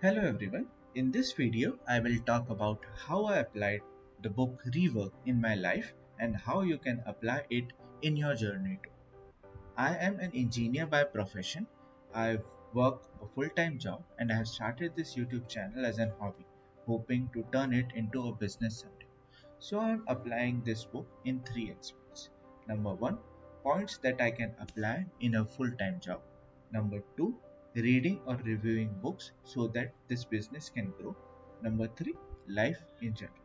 Hello everyone. In this video, I will talk about how I applied the book Rework in my life and how you can apply it in your journey too. I am an engineer by profession. I work a full-time job and I have started this YouTube channel as an hobby, hoping to turn it into a business someday. So I'm applying this book in three aspects. Number one, points that I can apply in a full-time job. Number two, reading or reviewing books so that this business can grow. Number three, life in general.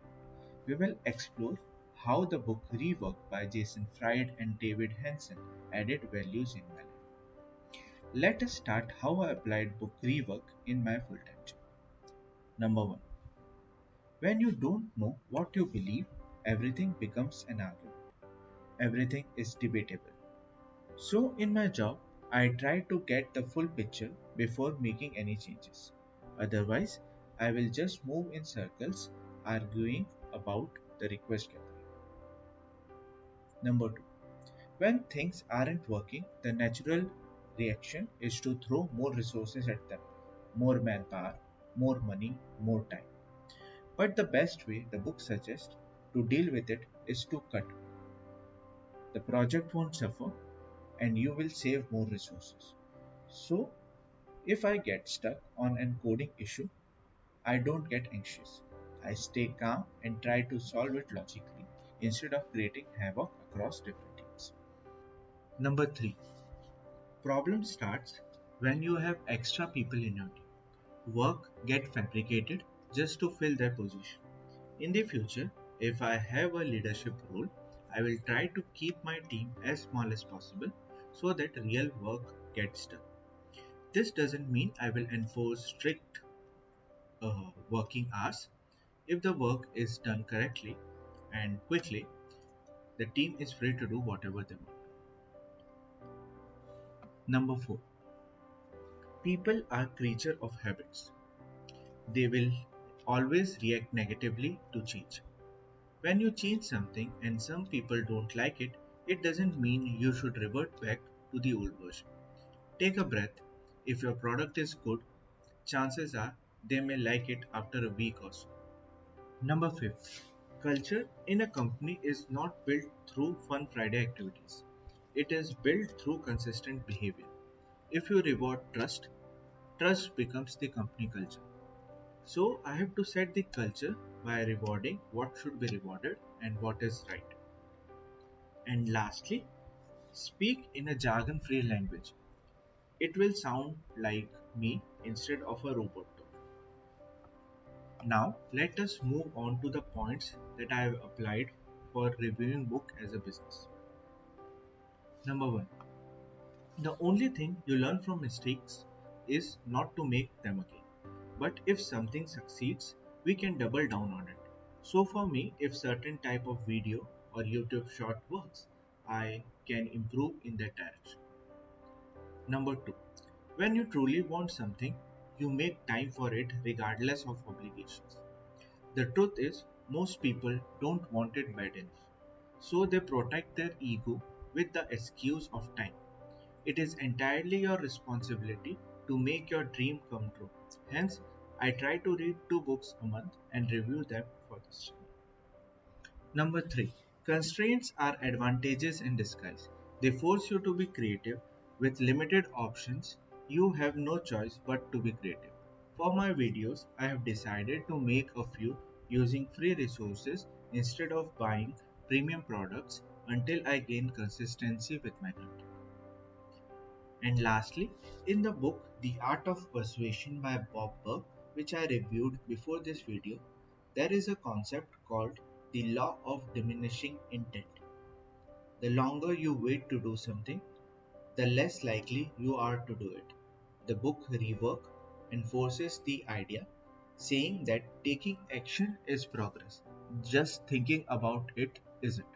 We will explore how the book Rework by Jason Fried and David Hanson added values in my life. Let us start how I applied book Rework in my full-time job. Number one, when you don't know what you believe, everything becomes an argument. Everything is debatable. So, in my job, I try to get the full picture before making any changes. Otherwise, I will just move in circles arguing about the request gathering. Number two, when things aren't working, the natural reaction is to throw more resources at them, more manpower, more money, more time. But the best way the book suggests to deal with it is to cut. The project won't suffer and you will save more resources. So, if I get stuck on an coding issue, I don't get anxious. I stay calm and try to solve it logically instead of creating havoc across different teams. Number 3. Problem starts when you have extra people in your team. Work get fabricated just to fill their position. In the future, if I have a leadership role, I will try to keep my team as small as possible so that real work gets done. This doesn't mean I will enforce strict working hours. If the work is done correctly and quickly, the team is free to do whatever they want. Number 4. People are creatures of habits. They will always react negatively to change. When you change something and some people don't like it, it doesn't mean you should revert back to the old version. Take a breath. If your product is good, chances are they may like it after a week or so. Number 5. Culture in a company is not built through fun Friday activities. It is built through consistent behavior. If you reward trust, trust becomes the company culture. So I have to set the culture by rewarding what should be rewarded and what is right. And lastly, speak in a jargon free language. It will sound like me instead of a robot tone. Now let us move on to the points that I have applied for reviewing book as a business. Number 1. The only thing you learn from mistakes is not to make them again. But if something succeeds, we can double down on it. So for me, if certain type of video or YouTube short works, I can improve in that direction. Number 2. When you truly want something, you make time for it regardless of obligations. The truth is, most people don't want it bad enough. So they protect their ego with the excuse of time. It is entirely your responsibility to make your dream come true. Hence, I try to read 2 books a month and review them for this channel. Number 3. Constraints are advantages in disguise. They force you to be creative. With limited options, you have no choice but to be creative. For my videos, I have decided to make a few using free resources instead of buying premium products until I gain consistency with my content. And lastly, in the book The Art of Persuasion by Bob Burg, which I reviewed before this video, there is a concept called the law of diminishing intent. The longer you wait to do something, the less likely you are to do it. The book Rework enforces the idea, saying that taking action is progress, just thinking about it isn't.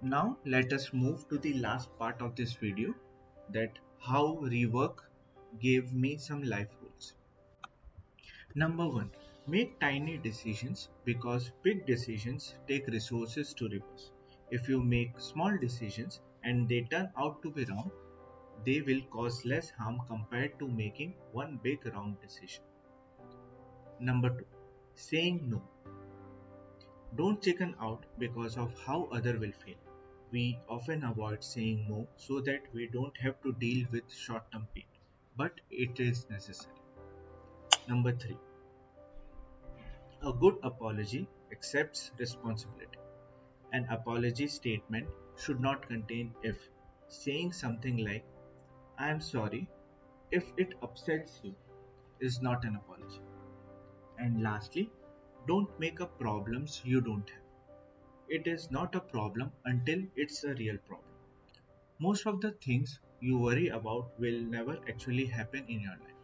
Now let us move to the last part of this video, that how Rework gave me some life rules. Number 1. Make tiny decisions because big decisions take resources to reverse. If you make small decisions and they turn out to be wrong, they will cause less harm compared to making one big wrong decision. Number 2. Saying no. Don't chicken out because of how other will feel. We often avoid saying no so that we don't have to deal with short-term pain, but it is necessary. Number 3. A good apology accepts responsibility. An apology statement should not contain if. Saying something like, I am sorry if it upsets you, is not an apology. And lastly, don't make up problems you don't have. It is not a problem until it's a real problem. Most of the things you worry about will never actually happen in your life.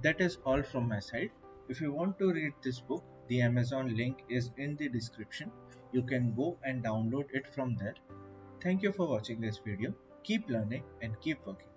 That is all from my side. If you want to read this book, the Amazon link is in the description. You can go and download it from there. Thank you for watching this video. Keep learning and keep working.